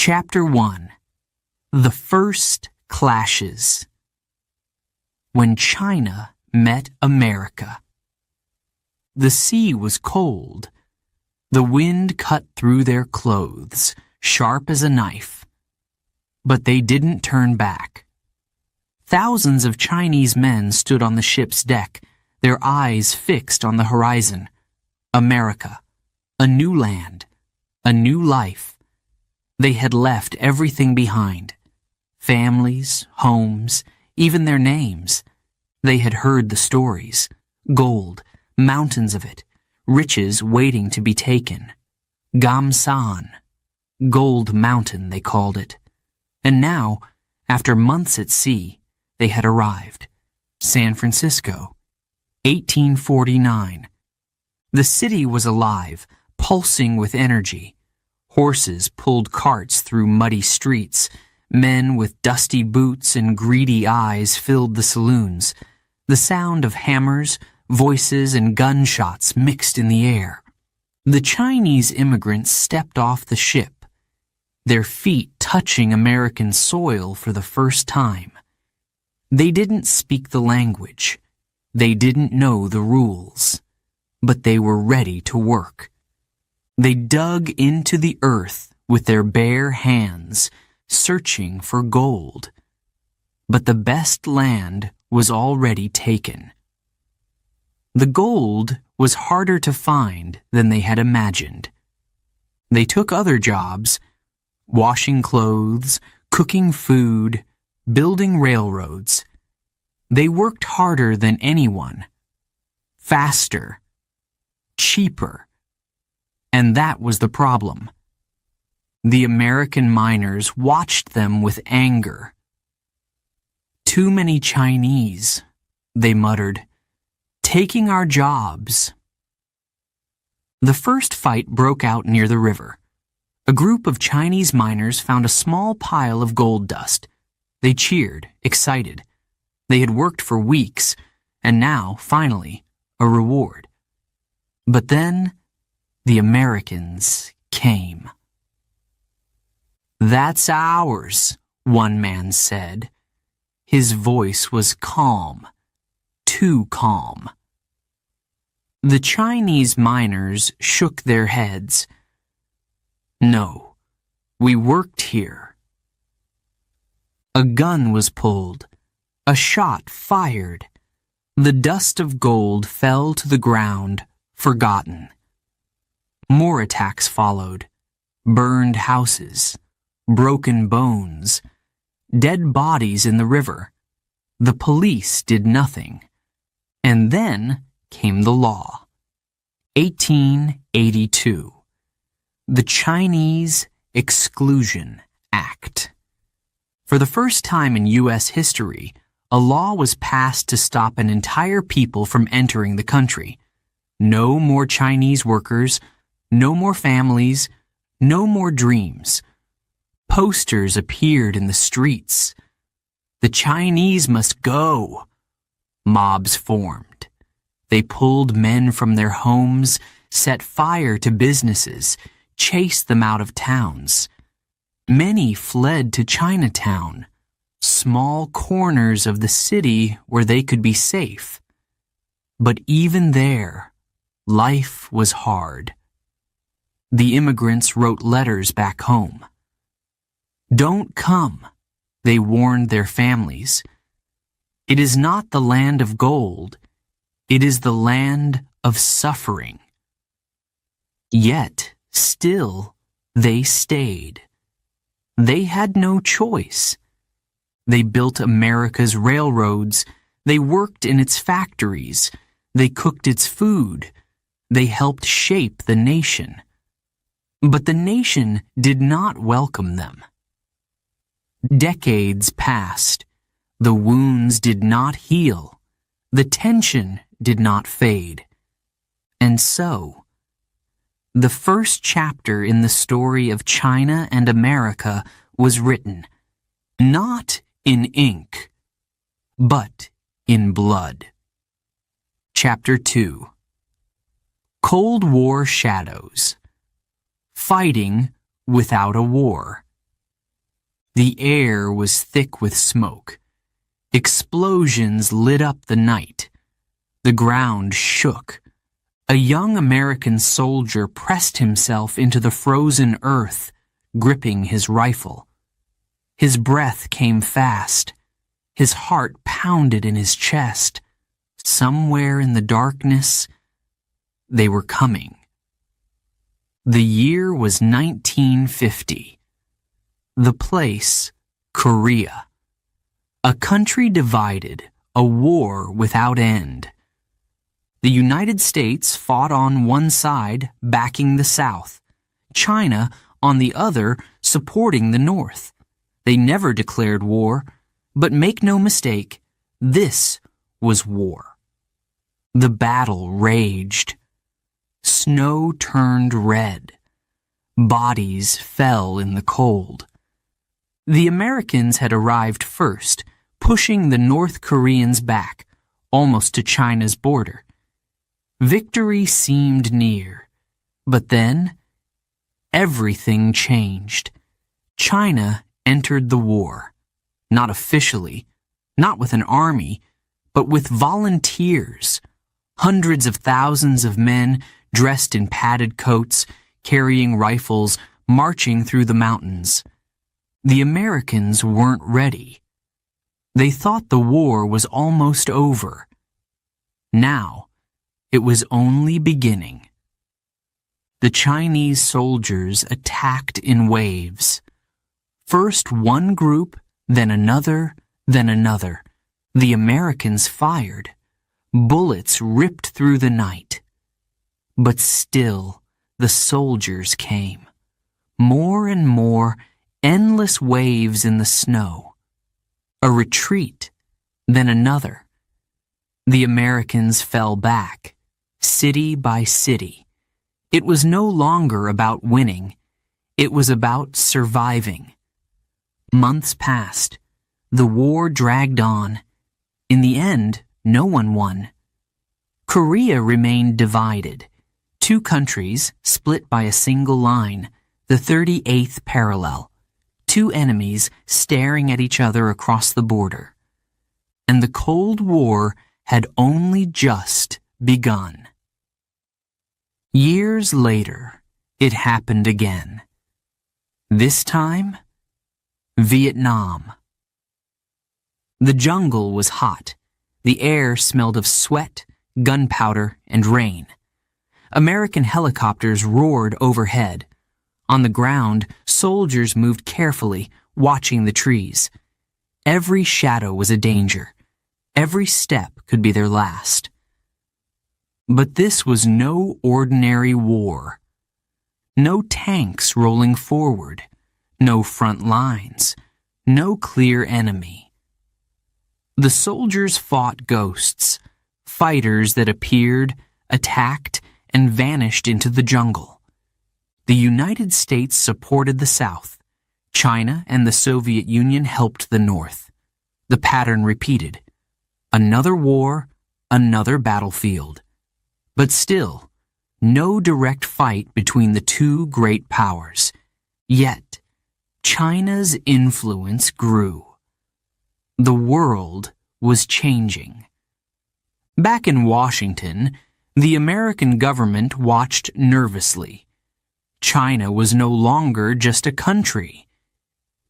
Chapter 1. The First Clashes. When China met America. The sea was cold. The wind cut through their clothes, sharp as a knife. But they didn't turn back. Thousands of Chinese men stood on the ship's deck, their eyes fixed on the horizon. America. A new land. A new life. They had left everything behind. Families, homes, even their names. They had heard the stories. Gold, mountains of it, riches waiting to be taken. Gamsan. Gold Mountain, they called it. And now, after months at sea, they had arrived. San Francisco. 1849. The city was alive, pulsing with energy. Horses pulled carts through muddy streets. Men with dusty boots and greedy eyes filled the saloons. The sound of hammers, voices, and gunshots mixed in the air. The Chinese immigrants stepped off the ship, their feet touching American soil for the first time. They didn't speak the language. They didn't know the rules. But they were ready to work. They dug into the earth with their bare hands, searching for gold. But the best land was already taken. The gold was harder to find than they had imagined. They took other jobs, washing clothes, cooking food, building railroads. They worked harder than anyone, faster, cheaper. And that was the problem. The American miners watched them with anger. "Too many Chinese," they muttered, "taking our jobs." The first fight broke out near the river. A group of Chinese miners found a small pile of gold dust. They cheered, excited. They had worked for weeks, and now, finally, a reward. But then, the Americans came. "That's ours," one man said. His voice was calm, too calm. The Chinese miners shook their heads. "No, we worked here." A gun was pulled, a shot fired. The dust of gold fell to the ground, forgotten. More attacks followed. Burned houses, broken bones, dead bodies in the river. The police did nothing. And then came the law. 1882. The Chinese Exclusion Act. For the first time in U.S. history, a law was passed to stop an entire people from entering the country. No more Chinese workers, no more families, no more dreams. Posters appeared in the streets. "The Chinese must go." Mobs formed. They pulled men from their homes, set fire to businesses, chased them out of towns. Many fled to Chinatown, small corners of the city where they could be safe. But even there, life was hard. The immigrants wrote letters back home. "Don't come," they warned their families. "It is not the land of gold. It is the land of suffering." Yet, still, they stayed. They had no choice. They built America's railroads. They worked in its factories. They cooked its food. They helped shape the nation. But the nation did not welcome them. Decades passed. The wounds did not heal. The tension did not fade. And so, the first chapter in the story of China and America was written, not in ink, but in blood. Chapter 2. Cold War Shadows. Fighting without a war. The air was thick with smoke. Explosions lit up the night. The ground shook. A young American soldier pressed himself into the frozen earth, gripping his rifle. His breath came fast. His heart pounded in his chest. Somewhere in the darkness, they were coming. The year was 1950. The place, Korea. A country divided, a war without end. The United States fought on one side, backing the South. China, on the other, supporting the North. They never declared war, but make no mistake, this was war. The battle raged. Snow turned red. Bodies fell in the cold. The Americans had arrived first, pushing the North Koreans back, almost to China's border. Victory seemed near, but then everything changed. China entered the war, not officially, not with an army, but with volunteers. Hundreds of thousands of men dressed in padded coats, carrying rifles, marching through the mountains. The Americans weren't ready. They thought the war was almost over. Now, it was only beginning. The Chinese soldiers attacked in waves. First one group, then another, then another. The Americans fired. Bullets ripped through the night. But still, the soldiers came. More and more, endless waves in the snow. A retreat, then another. The Americans fell back, city by city. It was no longer about winning. It was about surviving. Months passed. The war dragged on. In the end, no one won. Korea remained divided. Two countries, split by a single line, the 38th parallel. Two enemies staring at each other across the border. And the Cold War had only just begun. Years later, it happened again. This time, Vietnam. The jungle was hot. The air smelled of sweat, gunpowder, and rain. American helicopters roared overhead. On the ground, soldiers moved carefully, watching the trees. Every shadow was a danger. Every step could be their last. But this was no ordinary war. No tanks rolling forward. No front lines. No clear enemy. The soldiers fought ghosts, fighters that appeared, attacked, and vanished into the jungle. The United States supported the South. China and the Soviet Union helped the North. The pattern repeated. Another war, another battlefield. But still, no direct fight between the two great powers. Yet, China's influence grew. The world was changing. Back in Washington, the American government watched nervously. China was no longer just a country.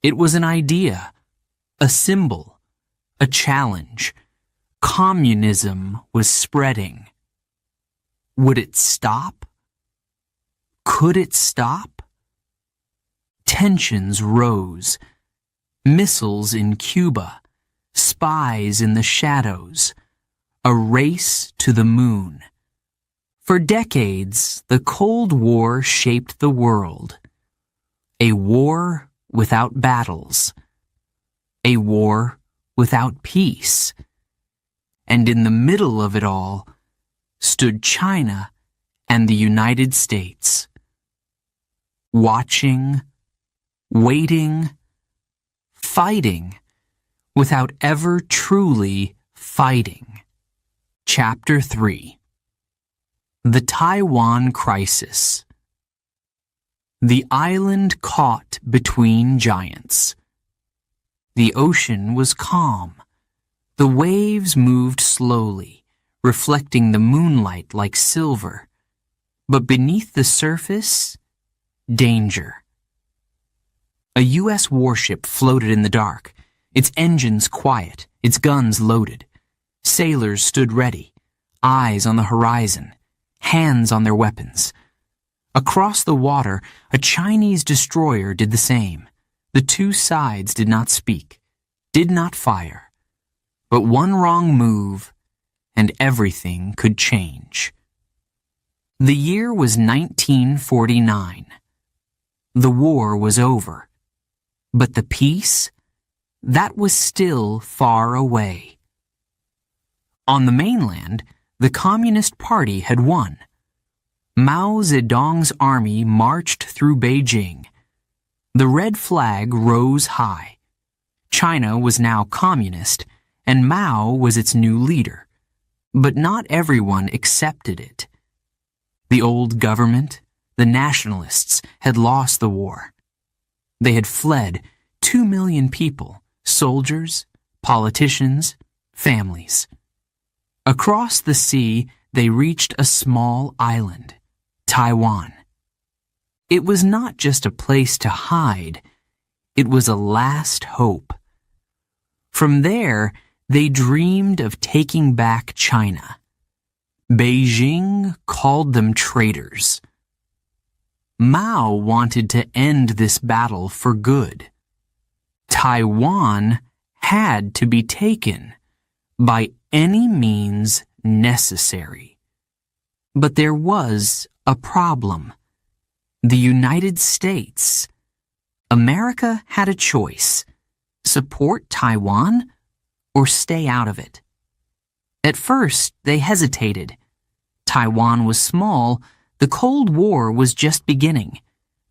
It was an idea, a symbol, a challenge. Communism was spreading. Would it stop? Could it stop? Tensions rose. Missiles in Cuba, spies in the shadows, a race to the moon. For decades, the Cold War shaped the world. A war without battles. A war without peace. And in the middle of it all stood China and the United States. Watching, waiting, fighting, without ever truly fighting. Chapter 3. The Taiwan Crisis. The island caught between giants. The ocean was calm. The waves moved slowly, reflecting the moonlight like silver. But beneath the surface, danger. A U.S. warship floated in the dark, its engines quiet, its guns loaded. Sailors stood ready, eyes on the horizon, hands on their weapons. Across the water, a Chinese destroyer did the same. The two sides did not speak, did not fire. But one wrong move, and everything could change. The year was 1949. The war was over. But the peace? That was still far away. On the mainland, the Communist Party had won. Mao Zedong's army marched through Beijing. The red flag rose high. China was now communist, and Mao was its new leader. But not everyone accepted it. The old government, the nationalists, had lost the war. They had fled, 2 million people, soldiers, politicians, families. Across the sea, they reached a small island, Taiwan. It was not just a place to hide, it was a last hope. From there, they dreamed of taking back China. Beijing called them traitors. Mao wanted to end this battle for good. Taiwan had to be taken by any means necessary. But there was a problem. The United States. America had a choice: support Taiwan or stay out of it. At first, they hesitated. Taiwan was small. The Cold War was just beginning.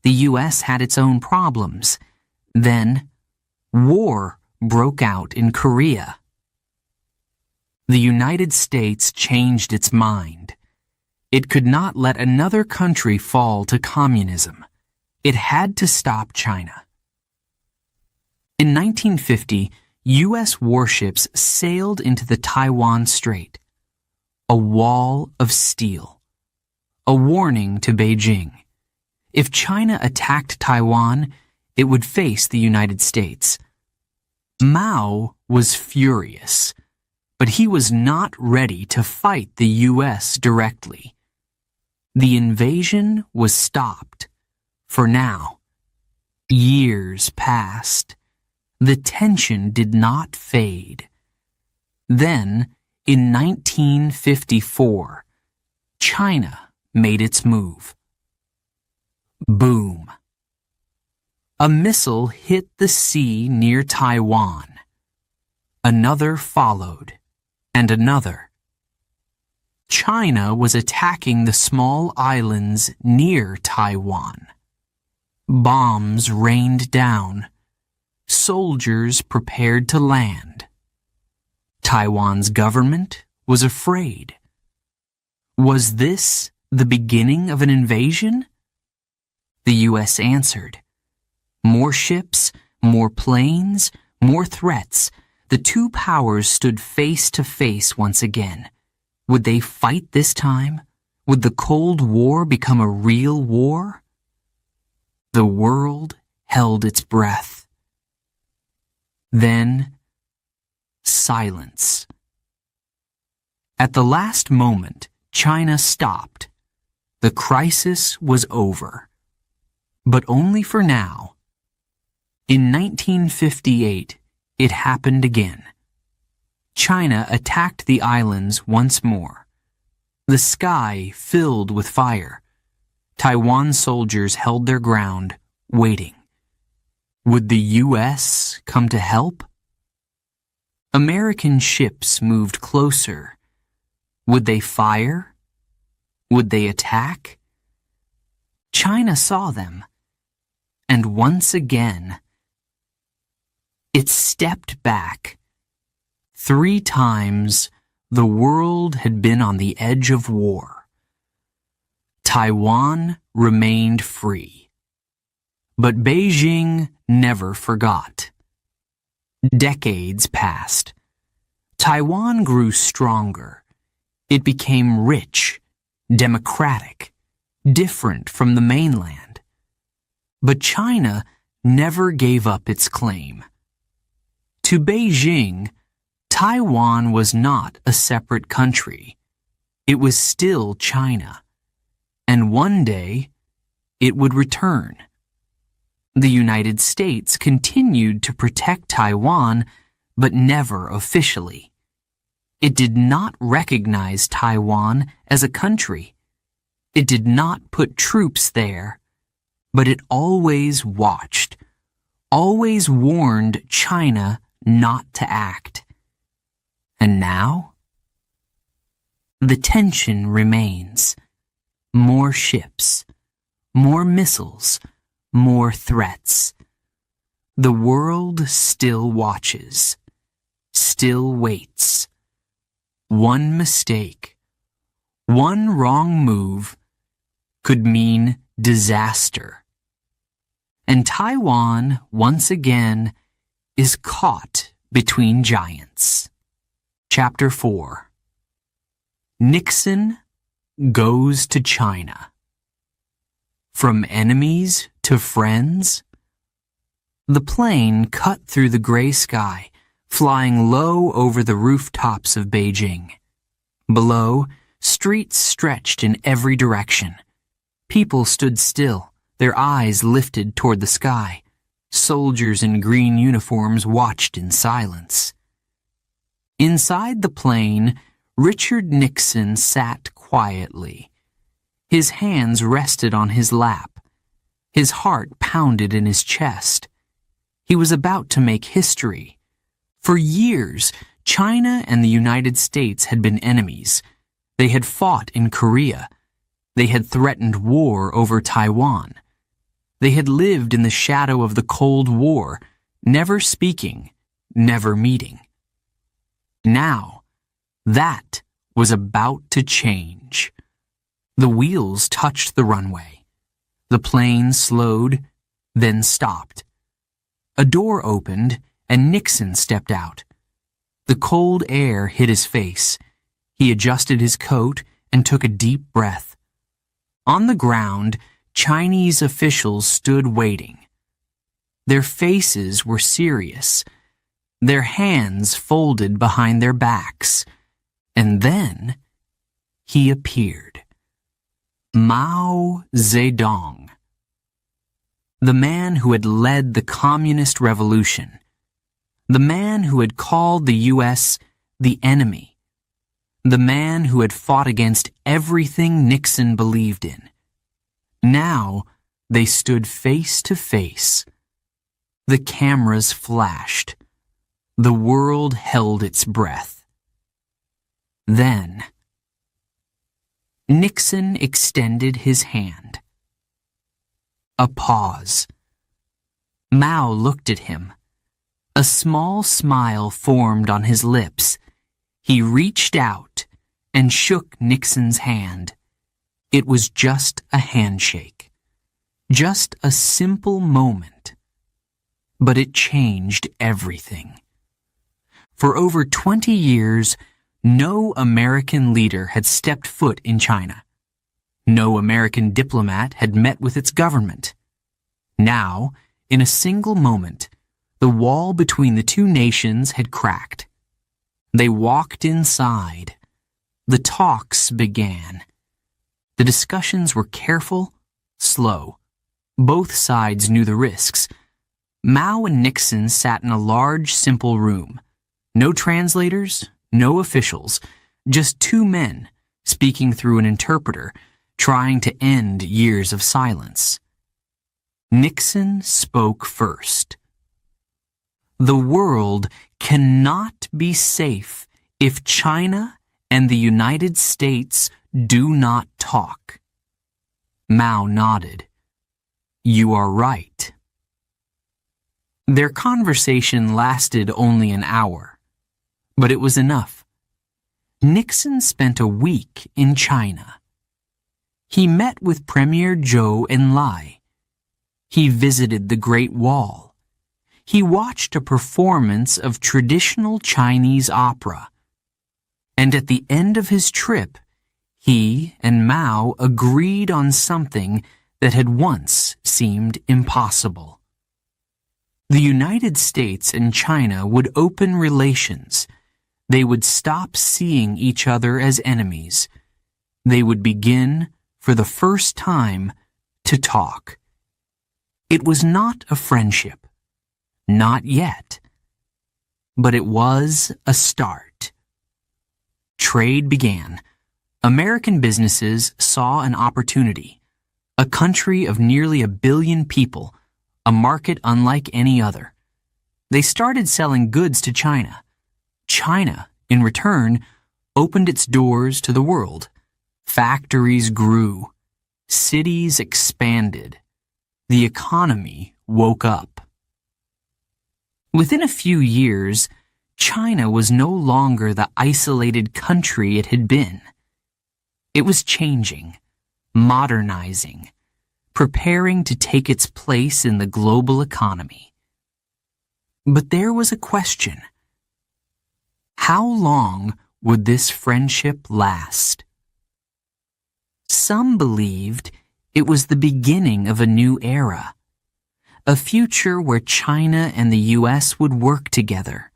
The U.S. had its own problems. Then, war broke out in Korea. The United States changed its mind. It could not let another country fall to communism. It had to stop China. In 1950, U.S. warships sailed into the Taiwan Strait. A wall of steel. A warning to Beijing. If China attacked Taiwan, it would face the United States. Mao was furious, but he was not ready to fight the U.S. directly. The invasion was stopped. For now. Years passed. The tension did not fade. Then, in 1954, China made its move. Boom. A missile hit the sea near Taiwan. Another followed, and another. China was attacking the small islands near Taiwan. Bombs rained down. Soldiers prepared to land. Taiwan's government was afraid. Was this the beginning of an invasion? The U.S. answered. More ships, more planes, more threats. The two powers stood face to face once again. Would they fight this time? Would the Cold War become a real war? The world held its breath. Then, silence. At the last moment, China stopped. The crisis was over. But only for now. In 1958, it happened again. China attacked the islands once more. The sky filled with fire. Taiwan soldiers held their ground, waiting. Would the U.S. come to help? American ships moved closer. Would they fire? Would they attack? China saw them. And once again, it stepped back. 3 times, the world had been on the edge of war. Taiwan remained free. But Beijing never forgot. Decades passed. Taiwan grew stronger. It became rich, democratic, different from the mainland. But China never gave up its claim. To Beijing, Taiwan was not a separate country. It was still China. And one day, it would return. The United States continued to protect Taiwan, but never officially. It did not recognize Taiwan as a country. It did not put troops there, but it always watched, always warned China not to act. And now? The tension remains. More ships, more missiles, more threats. The world still watches, still waits. One mistake, one wrong move could mean disaster. And Taiwan, once again, is caught between giants. Chapter 4. Nixon goes to China. From enemies to friends? The plane cut through the gray sky, flying low over the rooftops of Beijing. Below, streets stretched in every direction. People stood still, their eyes lifted toward the sky. Soldiers in green uniforms watched in silence. Inside the plane, Richard Nixon sat quietly. His hands rested on his lap. His heart pounded in his chest. He was about to make history. For years, China and the United States had been enemies. They had fought in Korea. They had threatened war over Taiwan. They had lived in the shadow of the Cold War, never speaking, never meeting. Now, that was about to change. The wheels touched the runway. The plane slowed, then stopped. A door opened, and Nixon stepped out. The cold air hit his face. He adjusted his coat and took a deep breath. On the ground, Chinese officials stood waiting. Their faces were serious, their hands folded behind their backs. And then he appeared. Mao Zedong, the man who had led the communist revolution, the man who had called the U.S. the enemy, the man who had fought against everything Nixon believed in. Now they stood face to face. The cameras flashed. The world held its breath. Then Nixon extended his hand. A pause. Mao looked at him. A small smile formed on his lips. He reached out and shook Nixon's hand. It was just a handshake. Just a simple moment. But it changed everything. For over 20 years, no American leader had stepped foot in China. No American diplomat had met with its government. Now, in a single moment, the wall between the two nations had cracked. They walked inside. The talks began. The discussions were careful, slow. Both sides knew the risks. Mao and Nixon sat in a large, simple room. No translators, no officials, just two men speaking through an interpreter, trying to end years of silence. Nixon spoke first. The world cannot be safe if China and the United States do not talk. Mao nodded. You are right. Their conversation lasted only an hour, but it was enough. Nixon spent a week in China. He met with Premier Zhou Enlai. He visited the Great Wall. he watched a performance of traditional Chinese opera. And at the end of his trip, he and Mao agreed on something that had once seemed impossible. The United States and China would open relations. They would stop seeing each other as enemies. They would begin, for the first time, to talk. It was not a friendship. Not yet. But it was a start. Trade began. American businesses saw an opportunity. A country of nearly 1 billion people, a market unlike any other. They started selling goods to China. China, in return, opened its doors to the world. Factories grew. Cities expanded. The economy woke up. Within a few years, China was no longer the isolated country it had been. It was changing, modernizing, preparing to take its place in the global economy. But there was a question. How long would this friendship last? Some believed it was the beginning of a new era, a future where China and the U.S. would work together,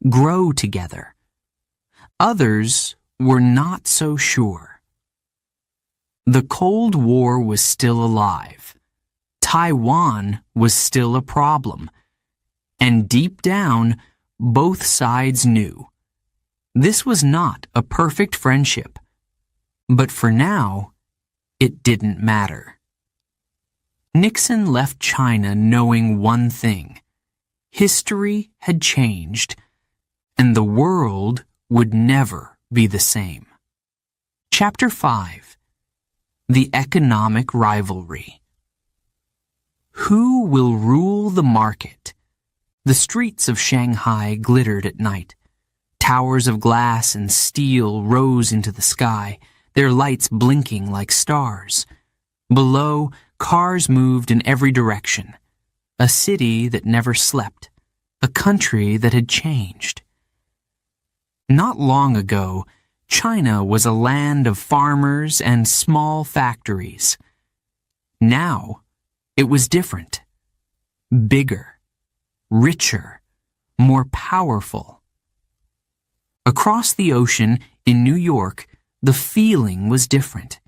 grow together. Others were not so sure. The Cold War was still alive. Taiwan was still a problem. And deep down, both sides knew. This was not a perfect friendship. But for now, it didn't matter. Nixon left China knowing one thing. History had changed, and the world would never be the same. Chapter 5. The Economic Rivalry. Who will rule the market? The streets of Shanghai glittered at night. Towers of glass and steel rose into the sky, their lights blinking like stars. Below, cars moved in every direction. A city that never slept. A country that had changed. Not long ago, China was a land of farmers and small factories. Now, it was different. Bigger, richer, more powerful. Across the ocean in New York, the feeling was different.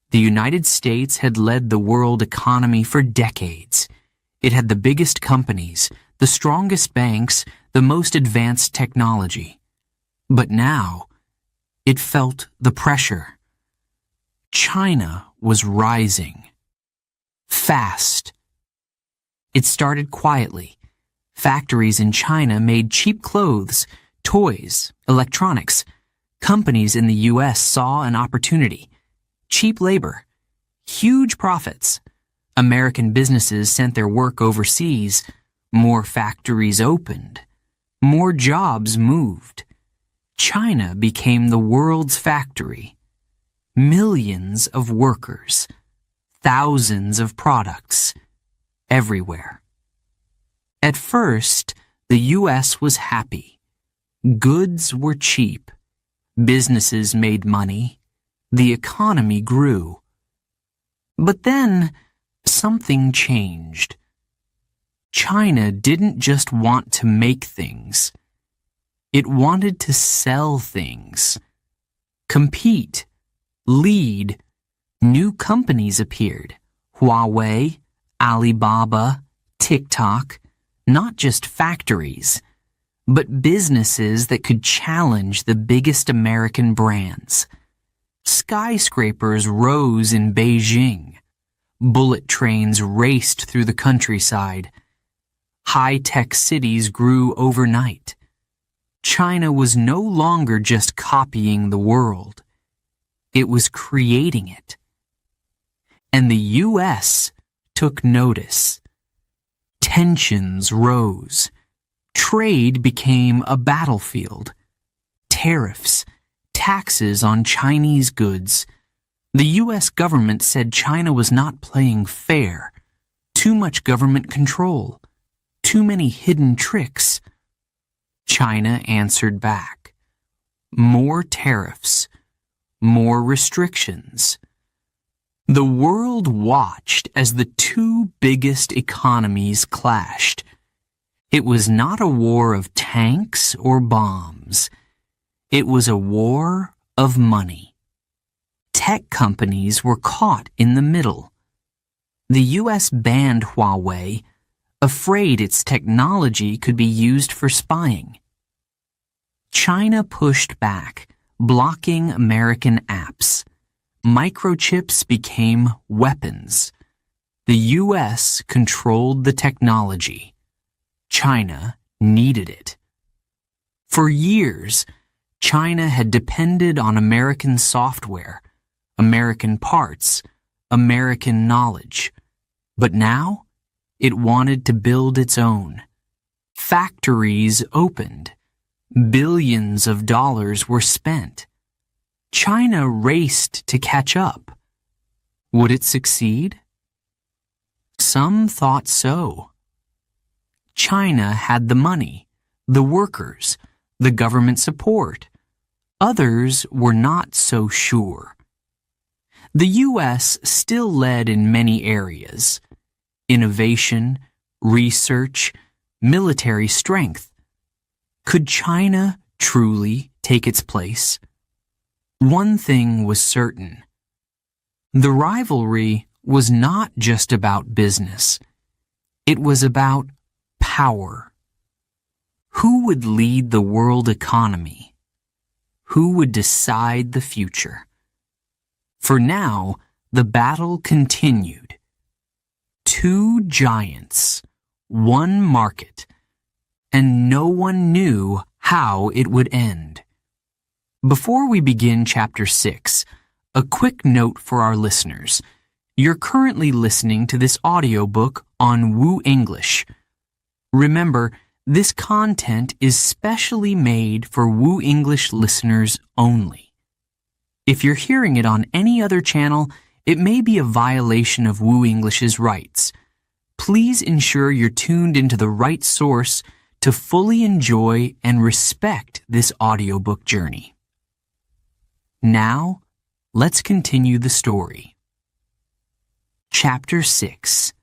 The United States had led the world economy for decades. It had the biggest companies, the strongest banks, the most advanced technology. But now, it felt the pressure. China was rising. Fast. It started quietly. Factories in China made cheap clothes, toys, electronics. Companies in the U.S. saw an opportunity. Cheap labor. Huge profits. American businesses sent their work overseas. More factories opened. More jobs moved. China became the world's factory. Millions of workers. Thousands of products. Everywhere. At first, the U.S. was happy. Goods were cheap. Businesses made money. The economy grew. But then, something changed. China didn't just want to make things. It wanted to sell things. Compete. Lead. New companies appeared. Huawei, Alibaba, TikTok. Not just factories, but businesses that could challenge the biggest American brands. Skyscrapers rose in Beijing. Bullet trains raced through the countryside. High-tech cities grew overnight. China was no longer just copying the world. It was creating it. And the U.S. took notice. Tensions rose. Trade became a battlefield. Tariffs, taxes on Chinese goods. The U.S. government said China was not playing fair. Too much government control. too many hidden tricks. China answered back. More tariffs, more restrictions. The world watched as the two biggest economies clashed. It was not a war of tanks or bombs. It was a war of money. Tech companies were caught in the middle. The U.S. banned Huawei, afraid its technology could be used for spying. China pushed back, blocking American apps. Microchips became weapons. The U.S. controlled the technology. China needed it. For years, China had depended on American software, American parts, American knowledge. But now, it wanted to build its own. Factories opened. Billions of dollars were spent. China raced to catch up. Would it succeed? Some thought so. China had the money, the workers, the government support. Others were not so sure. The U.S. still led in many areas: innovation, research, military strength. Could China truly take its place? One thing was certain. The rivalry was not just about business. It was about power. Who would lead the world economy? Who would decide the future? For now, the battle continued. Two giants, one market, and no one knew how it would end. Before we begin Chapter 6, a quick note for our listeners. You're currently listening to this audiobook on Woo English. Remember, this content is specially made for Woo English listeners only. If you're hearing it on any other channel, it may be a violation of Woo English's rights. Please ensure you're tuned into the right source to fully enjoy and respect this audiobook journey. Now, let's continue the story. Chapter 6.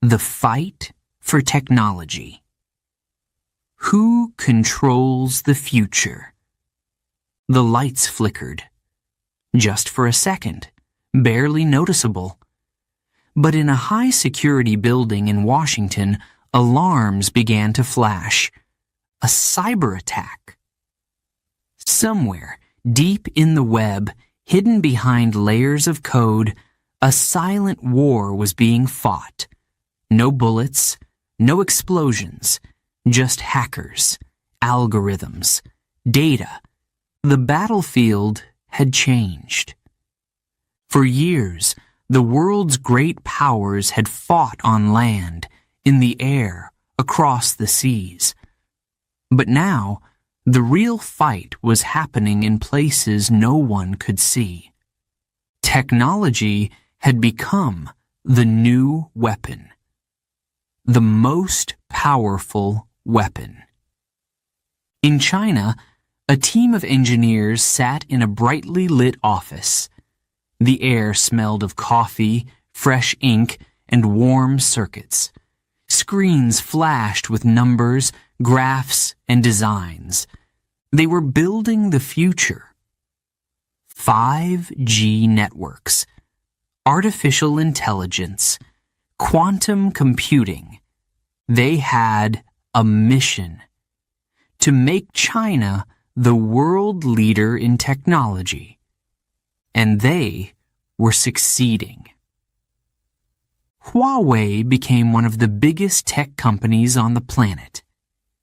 The Fight for Technology. Who controls the future? The lights flickered. Just for a second, barely noticeable. But in a high-security building in Washington, alarms began to flash. A cyber attack. Somewhere, deep in the web, hidden behind layers of code, a silent war was being fought. No bullets, no explosions, just hackers, algorithms, data. The battlefield had changed. For years, the world's great powers had fought on land, in the air, across the seas. But now, the real fight was happening in places no one could see. Technology had become the new weapon. The most powerful weapon. In China, a team of engineers sat in a brightly lit office. The air smelled of coffee, fresh ink, and warm circuits. Screens flashed with numbers, graphs, and designs. They were building the future. 5G networks, artificial intelligence, quantum computing. They had a mission: to make China the world leader in technology. And they were succeeding. Huawei became one of the biggest tech companies on the planet.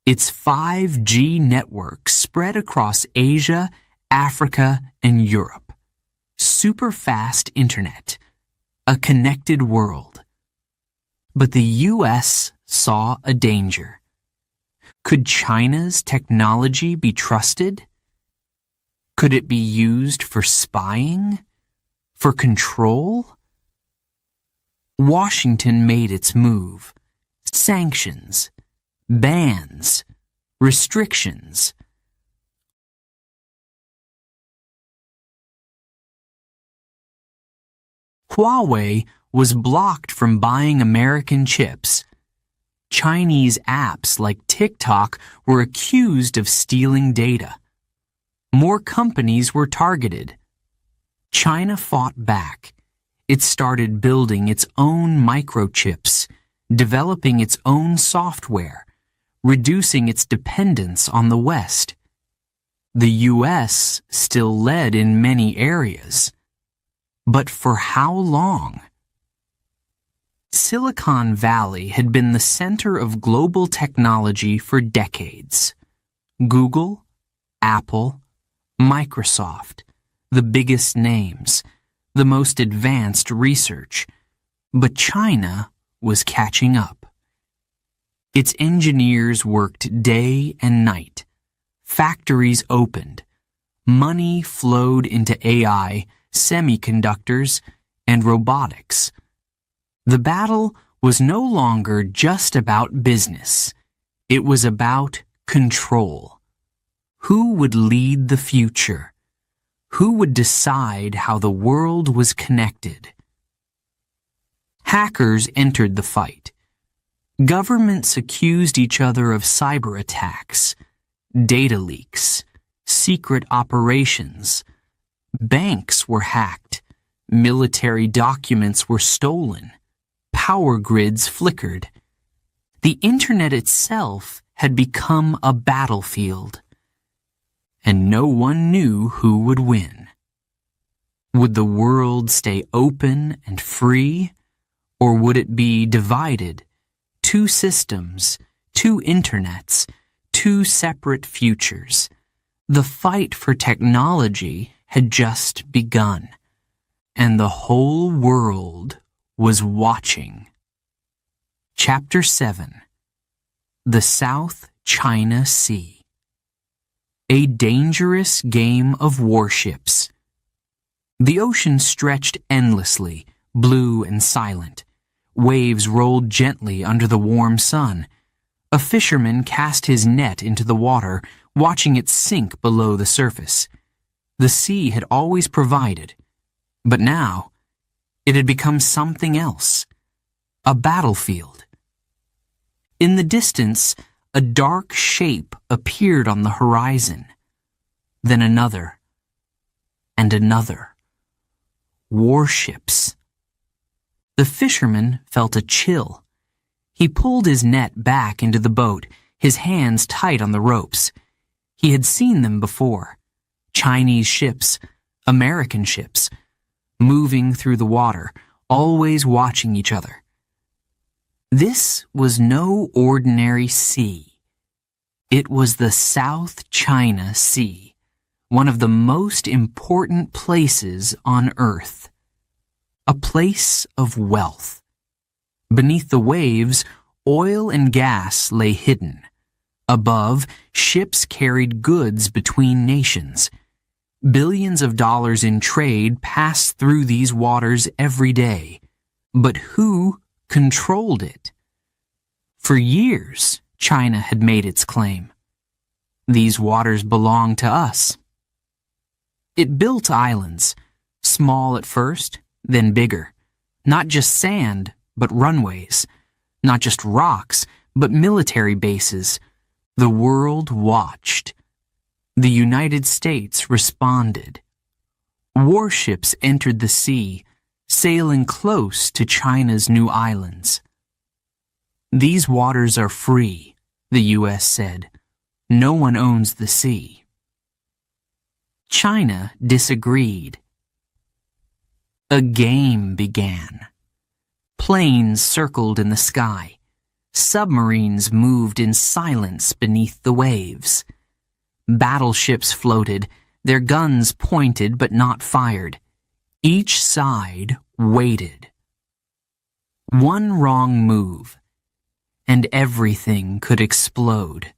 Its 5G network spread across Asia, Africa, and Europe. Super-fast internet. A connected world. But the U.S. saw a danger. Could China's technology be trusted? Could it be used for spying? For control? Washington made its move, Sanctions, bans, restrictions. Huawei was blocked from buying American chips. Chinese apps like TikTok were accused of stealing data. More companies were targeted. China fought back. It started building its own microchips, developing its own software, reducing its dependence on the West. The U.S. still led in many areas. But for how long? Silicon Valley had been the center of global technology for decades. Google, Apple, Microsoft, the biggest names, the most advanced research. But China was catching up. Its engineers worked day and night. Factories opened. Money flowed into AI, semiconductors, and robotics. The battle was no longer just about business. It was about control. Who would lead the future? Who would decide how the world was connected? Hackers entered the fight. Governments accused each other of cyber attacks, data leaks, secret operations. Banks were hacked. Military documents were stolen. Power grids flickered. The internet itself had become a battlefield. And no one knew who would win. Would the world stay open and free, or would it be divided? Two systems, two internets, two separate futures. The fight for technology had just begun, and the whole world was watching. Chapter 7. The South China Sea. A dangerous game of warships. The ocean stretched endlessly, blue and silent. Waves rolled gently under the warm sun. A fisherman cast his net into the water, watching it sink below the surface. The sea had always provided, but now it had become something else, a battlefield. In the distance, a dark shape appeared on the horizon. Then another, and another. Warships. The fisherman felt a chill. He pulled his net back into the boat, his hands tight on the ropes. He had seen them before. Chinese ships, American ships, moving through the water, always watching each other. This was no ordinary sea. It was the South China Sea, one of the most important places on Earth. A place of wealth. Beneath the waves, oil and gas lay hidden. Above, ships carried goods between nations. Billions of dollars in trade passed through these waters every day. But who controlled it? For years, China had made its claim. These waters belong to us. It built islands, small at first, then bigger. Not just sand, but runways. Not just rocks, but military bases. The world watched. The United States responded. Warships entered the sea, sailing close to China's new islands. These waters are free, the U.S. said. No one owns the sea. China disagreed. A game began. Planes circled in the sky. Submarines moved in silence beneath the waves. Battleships floated, their guns pointed but not fired. Each side waited. One wrong move, and everything could explode.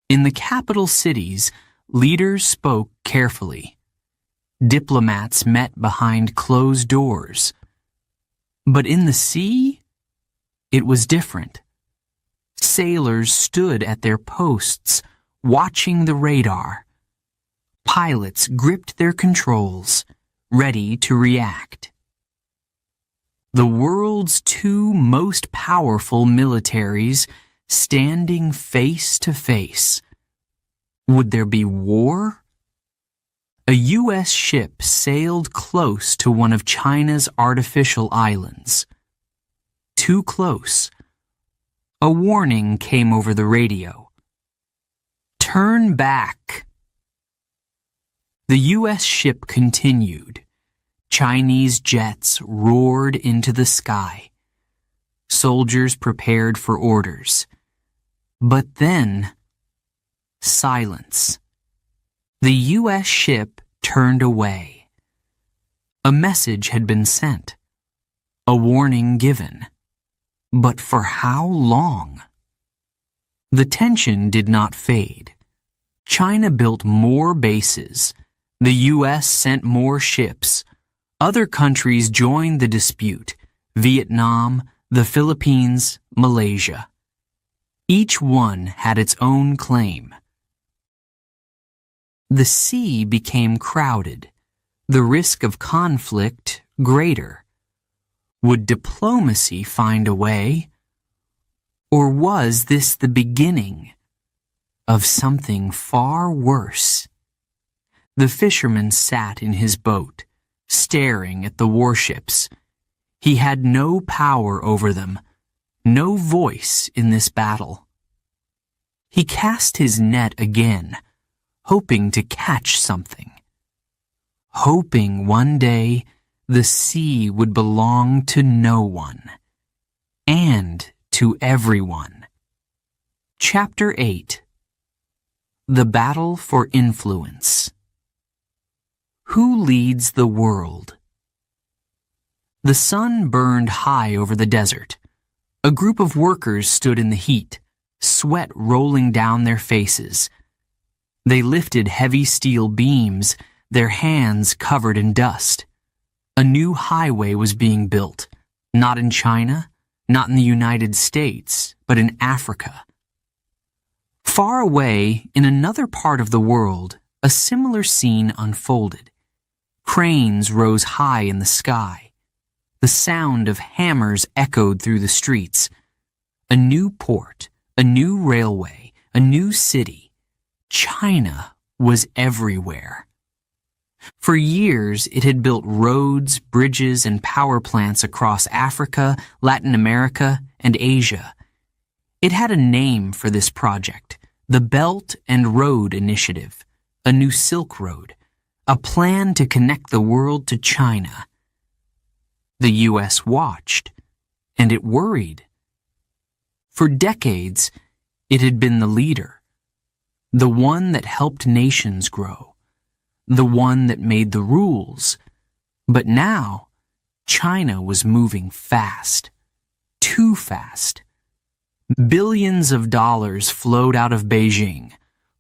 In the capital cities, leaders spoke carefully. Diplomats met behind closed doors. But in the sea, it was different. Sailors stood at their posts, watching the radar. Pilots gripped their controls, ready to react. The world's two most powerful militaries standing face to face. Would there be war? A U.S. ship sailed close to one of China's artificial islands. Too close. A warning came over the radio. Turn back. The U.S. ship continued. Chinese jets roared into the sky. Soldiers prepared for orders. But then, silence. The U.S. ship turned away. A message had been sent. A warning given. But for how long? The tension did not fade. China built more bases. The U.S. sent more ships. Other countries joined the dispute: Vietnam, the Philippines, Malaysia. Each one had its own claim. The sea became crowded, the risk of conflict greater. Would diplomacy find a way? Or was this the beginning of something far worse? The fisherman sat in his boat, staring at the warships. He had no power over them, no voice in this battle. He cast his net again, hoping to catch something. Hoping one day the sea would belong to no one, and to everyone. Chapter 8. The Battle for Influence. Who leads the world? The sun burned high over the desert. A group of workers stood in the heat, sweat rolling down their faces. They lifted heavy steel beams, their hands covered in dust. A new highway was being built, not in China, not in the United States, but in Africa. Far away, in another part of the world, a similar scene unfolded. Cranes rose high in the sky. The sound of hammers echoed through the streets. A new port, a new railway, a new city. China was everywhere. For years, it had built roads, bridges, and power plants across Africa, Latin America, and Asia. It had a name for this project, the Belt and Road Initiative, a new Silk Road, a plan to connect the world to China. The U.S. watched, and it worried. For decades, it had been the leader, the one that helped nations grow, the one that made the rules. But now, China was moving fast, too fast. Billions of dollars flowed out of Beijing.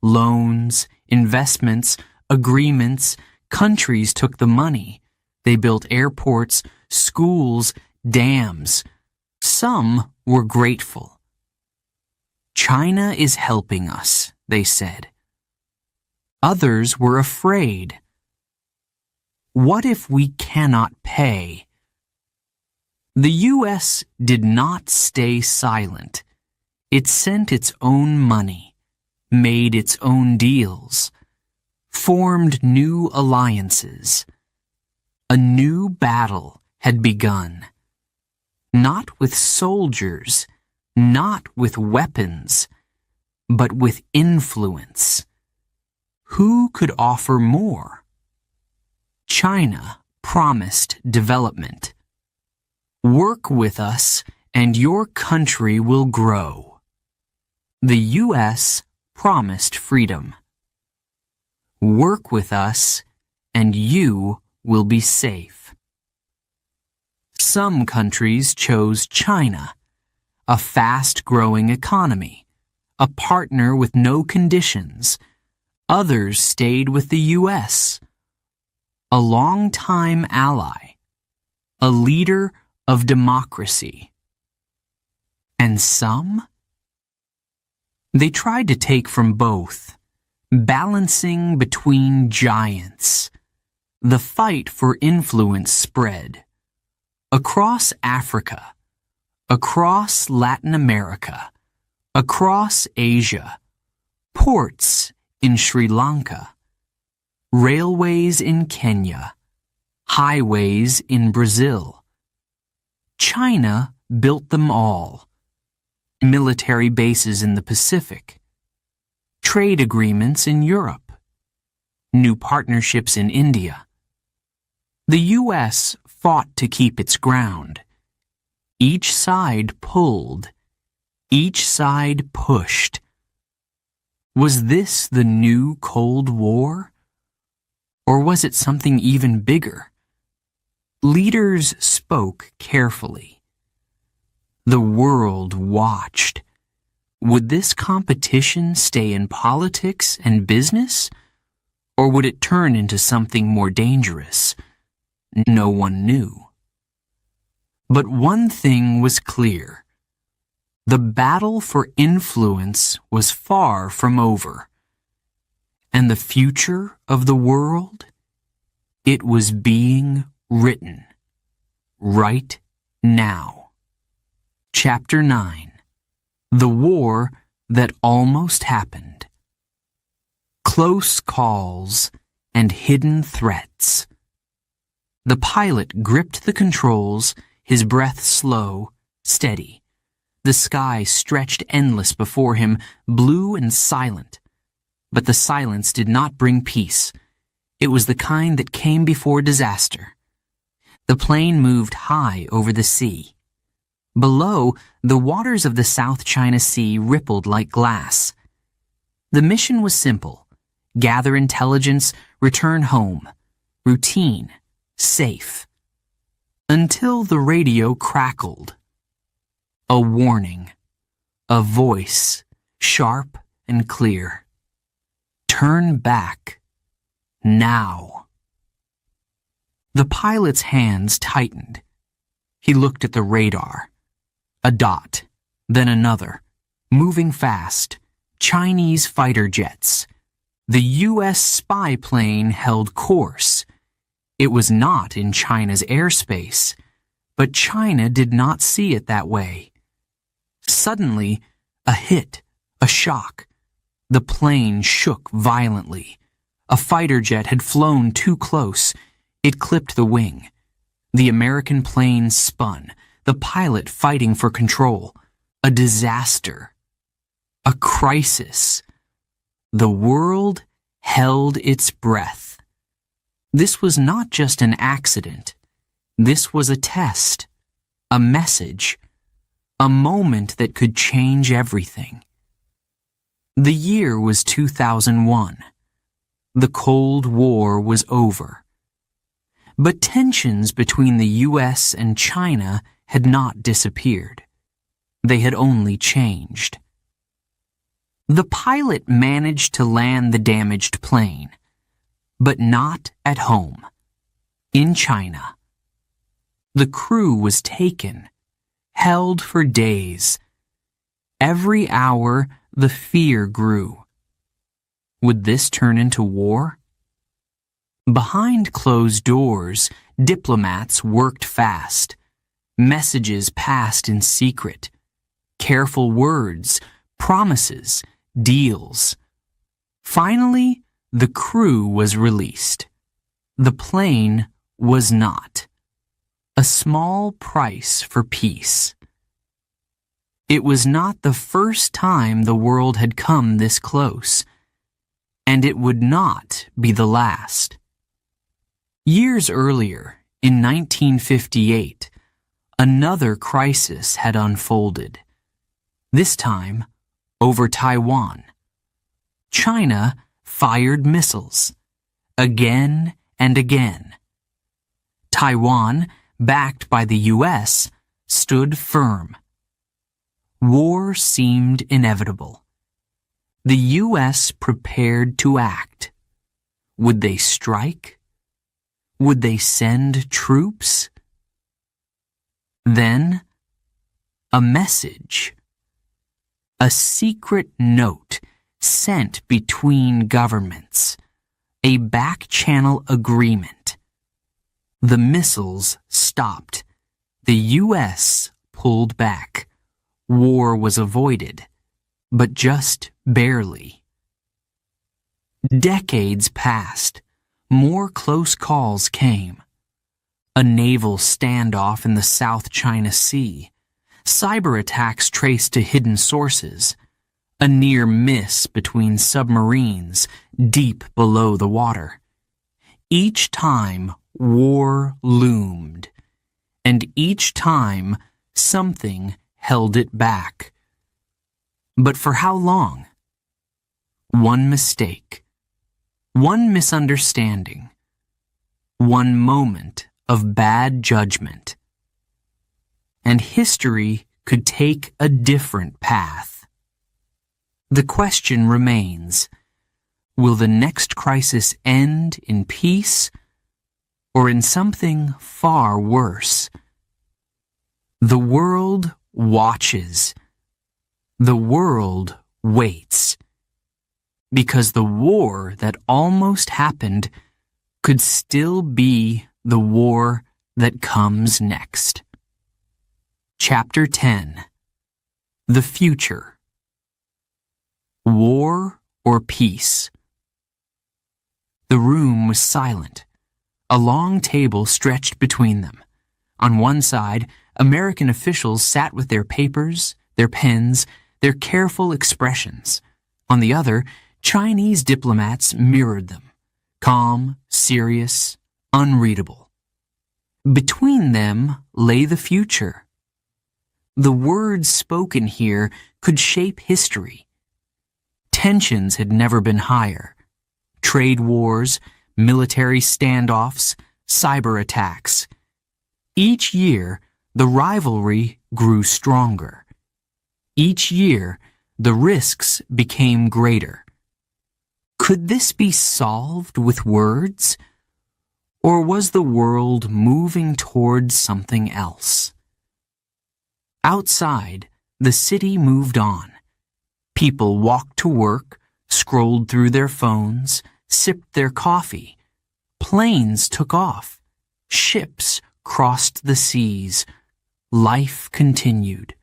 Loans, investments, agreements, countries took the money. They built airports, schools, dams. Some were grateful. China is helping us, they said. Others were afraid. What if we cannot pay? The U.S. did not stay silent. It sent its own money, made its own deals, formed new alliances. A new battle had begun. Not with soldiers, not with weapons, but with influence. Who could offer more? China promised development. Work with us and your country will grow. The U.S. promised freedom. Work with us and you will be safe. Some countries chose China, a fast-growing economy, a partner with no conditions. Others stayed with the U.S., a long-time ally, a leader of democracy. And some? They tried to take from both, balancing between giants. The fight for influence spread across Africa, across Latin America, across Asia, ports in Sri Lanka, railways in Kenya, highways in Brazil. China built them all. Military bases in the Pacific, trade agreements in Europe, new partnerships in India. The U.S. fought to keep its ground. Each side pulled, each side pushed. Was this the new Cold War? Or was it something even bigger? Leaders spoke carefully. The world watched. Would this competition stay in politics and business? Or would it turn into something more dangerous? No one knew. But one thing was clear. The battle for influence was far from over. And the future of the world? It was being written. Right now. Chapter 9. The War That Almost Happened. Close calls and hidden threats. The pilot gripped the controls, his breath slow, steady. The sky stretched endless before him, blue and silent. But the silence did not bring peace. It was the kind that came before disaster. The plane moved high over the sea. Below, the waters of the South China Sea rippled like glass. The mission was simple. Gather intelligence, return home. Routine, safe. Until the radio crackled. A warning. A voice, sharp and clear. Turn back. Now. The pilot's hands tightened. He looked at the radar. A dot, then another, moving fast, Chinese fighter jets. The U.S. spy plane held course. It was not in China's airspace, but China did not see it that way. Suddenly, a hit, a shock. The plane shook violently. A fighter jet had flown too close. It clipped the wing. The American plane spun. The pilot fighting for control. A disaster. A crisis. The world held its breath. This was not just an accident. This was a test. A message. A moment that could change everything. The year was 2001. The Cold War was over. But tensions between the U.S. and China had not disappeared. They had only changed. The pilot managed to land the damaged plane, but not at home, in China. The crew was taken, held for days. Every hour, the fear grew. Would this turn into war? Behind closed doors, diplomats worked fast. Messages passed in secret. Careful words, promises, deals. Finally, the crew was released. The plane was not. A small price for peace. It was not the first time the world had come this close, and it would not be the last. Years earlier, in 1958, another crisis had unfolded. This time, over Taiwan. China fired missiles, again and again. Taiwan, backed by the U.S., stood firm. War seemed inevitable. The U.S. prepared to act. Would they strike? Would they send troops? Then, A message. A secret note sent between governments. A back-channel agreement. The missiles stopped. The U.S. pulled back. War was avoided, but just barely. Decades passed. More close calls came. A naval standoff in the South China Sea. Cyber attacks traced to hidden sources. A near miss between submarines deep below the water. Each time, war loomed. And each time, something held it back. But for how long? One mistake. One misunderstanding. One moment of bad judgment. And history could take a different path. The question remains, will the next crisis end in peace or in something far worse? The world watches. The world waits. Because the war that almost happened could still be the war that comes next. Chapter 10. The Future. War or peace? The room was silent. A long table stretched between them. On one side, American officials sat with their papers, their pens, their careful expressions. On the other, Chinese diplomats mirrored them, calm, serious, unreadable. Between them lay the future. The words spoken here could shape history. Tensions had never been higher. Trade wars, military standoffs, cyber attacks. Each year, the rivalry grew stronger. Each year, the risks became greater. Could this be solved with words? Or was the world moving towards something else? Outside, the city moved on. People walked to work, scrolled through their phones, sipped their coffee. Planes took off. Ships crossed the seas. Life continued.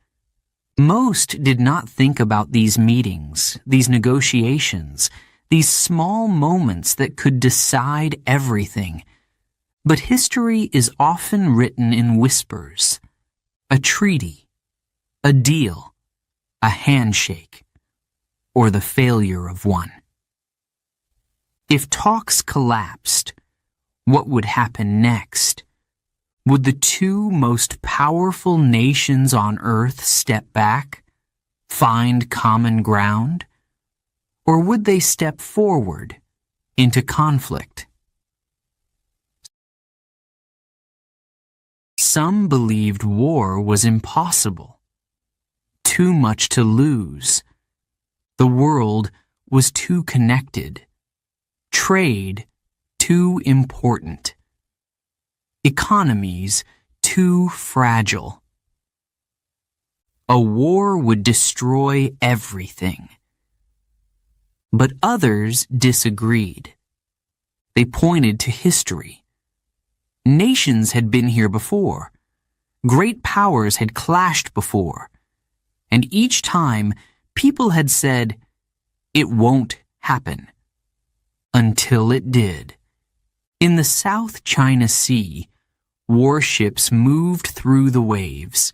Most did not think about these meetings, these negotiations, these small moments that could decide everything. But history is often written in whispers. A treaty, a deal, a handshake, or the failure of one. If talks collapsed, what would happen next? Would the two most powerful nations on Earth step back, find common ground, or would they step forward into conflict? Some believed war was impossible. Too much to lose. The world was too connected. Trade too important. Economies too fragile. A war would destroy everything. But others disagreed. They pointed to history. Nations had been here before. Great powers had clashed before. And each time, people had said, "It won't happen." Until it did. In the South China Sea, warships moved through the waves.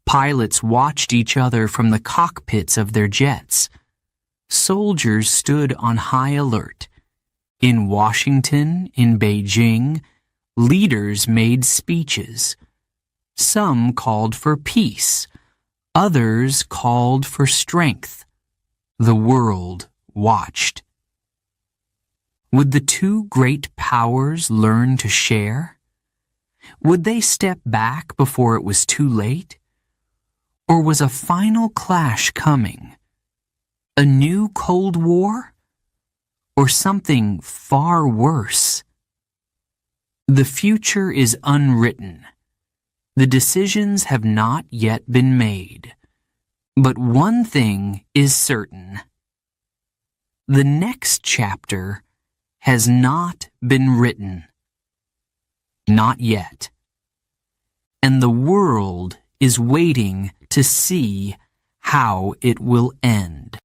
Pilots watched each other from the cockpits of their jets. Soldiers stood on high alert. In Washington, in Beijing, leaders made speeches. Some called for peace. Others called for strength. The world watched. Would the two great powers learn to share? Would they step back before it was too late? Or was a final clash coming? A new Cold War? Or something far worse? The future is unwritten. The decisions have not yet been made. But one thing is certain. The next chapter has not been written. Not yet. And the world is waiting to see how it will end.